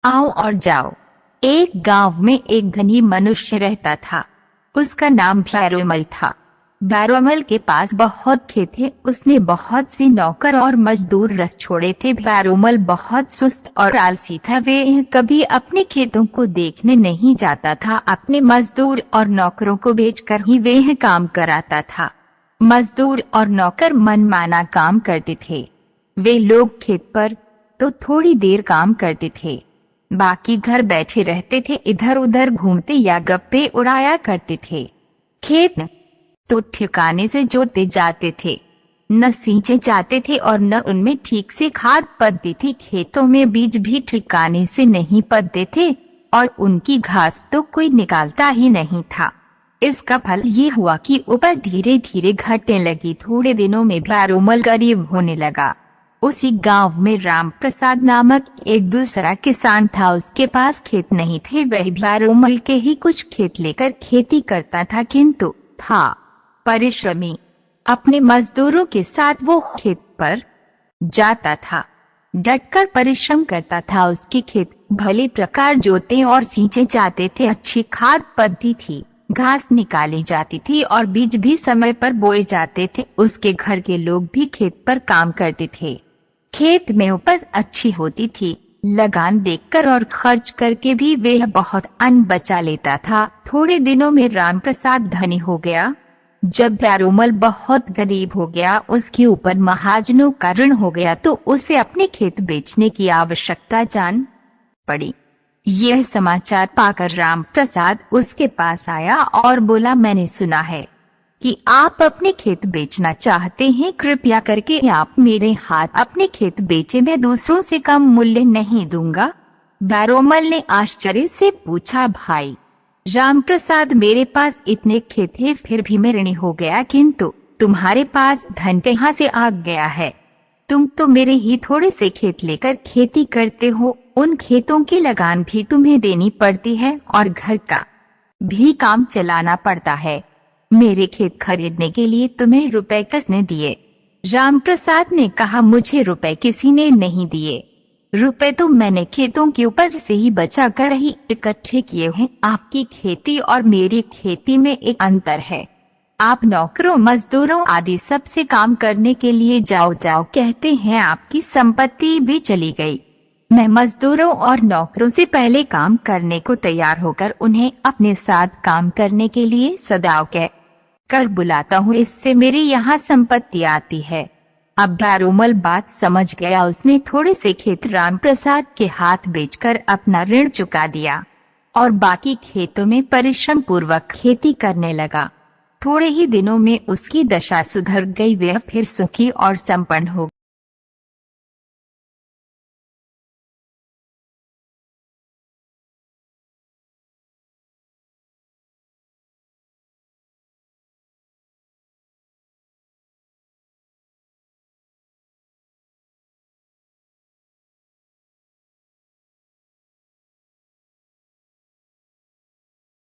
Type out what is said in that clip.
आओ और जाओ। एक गांव में एक धनी मनुष्य रहता था। उसका नाम भैरोमल था। भैरोमल के पास बहुत खेत थे। उसने बहुत सी नौकर और मजदूर रख छोड़े थे। भैरोमल बहुत सुस्त और आलसी था। वे कभी अपने खेतों को देखने नहीं जाता था। अपने मजदूर और नौकरों को बेचकर ही वे काम कराता था। मजदूर और नौकर मनमाना काम करते थे। वे लोग खेत पर तो थोड़ी देर काम करते थे, बाकी घर बैठे रहते थे, इधर उधर घूमते या गप्पे उड़ाया करते थे। खेत तो ठिकाने से जोते जाते थे, न सींचे जाते थे और न उनमें ठीक से खाद पड़ती थी। खेतों में बीज भी ठिकाने से नहीं पड़ते थे और उनकी घास तो कोई निकालता ही नहीं था। इसका फल ये हुआ कि उपज धीरे धीरे घटने लगी। थोड़े दिनों में भैरोमल गरीब होने लगा। उसी गांव में राम प्रसाद नामक एक दूसरा किसान था। उसके पास खेत नहीं थे। वह भैरोमल के ही कुछ खेत लेकर खेती करता था, किंतु था परिश्रमी। अपने मजदूरों के साथ वो खेत पर जाता था, डटकर परिश्रम करता था। उसके खेत भले प्रकार जोते और सींचे जाते थे, अच्छी खाद पड़ती थी, घास निकाली जाती थी और बीज भी समय पर बोए जाते थे। उसके घर के लोग भी खेत पर काम करते थे। खेत में उपज अच्छी होती थी। लगान देकर और खर्च करके भी वह बहुत अन्न बचा लेता था। थोड़े दिनों में राम प्रसाद धनी हो गया। जब भैरोमल बहुत गरीब हो गया, उसके ऊपर महाजनों का ऋण हो गया, तो उसे अपने खेत बेचने की आवश्यकता जान पड़ी। यह समाचार पाकर राम प्रसाद उसके पास आया और बोला, मैंने सुना है कि आप अपने खेत बेचना चाहते हैं। कृपया करके आप मेरे हाथ अपने खेत बेचे, मैं दूसरों से कम मूल्य नहीं दूंगा। भैरोमल ने आश्चर्य से पूछा, भाई राम प्रसाद, मेरे पास इतने खेत हैं, फिर भी मैं ऋणी हो गया, किंतु तुम्हारे पास धन कहाँ से आ गया है? तुम तो मेरे ही थोड़े से खेत लेकर खेती करते हो। उन खेतों की लगान भी तुम्हें देनी पड़ती है और घर का भी काम चलाना पड़ता है। मेरे खेत खरीदने के लिए तुम्हें रुपए किसने दिए? राम प्रसाद ने कहा, मुझे रुपए किसी ने नहीं दिए। रुपए तो मैंने खेतों की उपज से ही बचा कर ही इकट्ठे किए हैं। आपकी खेती और मेरी खेती में एक अंतर है। आप नौकरों, मजदूरों आदि सबसे काम करने के लिए जाओ जाओ कहते हैं, आपकी संपत्ति भी चली गई। मैं मजदूरों और नौकरों से पहले काम करने को तैयार होकर उन्हें अपने साथ काम करने के लिए सदाव कह कर बुलाता हूँ। इससे मेरे यहाँ संपत्ति आती है। अब भैरोमल बात समझ गया। उसने थोड़े से खेत राम प्रसाद के हाथ बेचकर अपना ऋण चुका दिया और बाकी खेतों में परिश्रम पूर्वक खेती करने लगा। थोड़े ही दिनों में उसकी दशा सुधर गई। वह फिर सुखी और संपन्न हो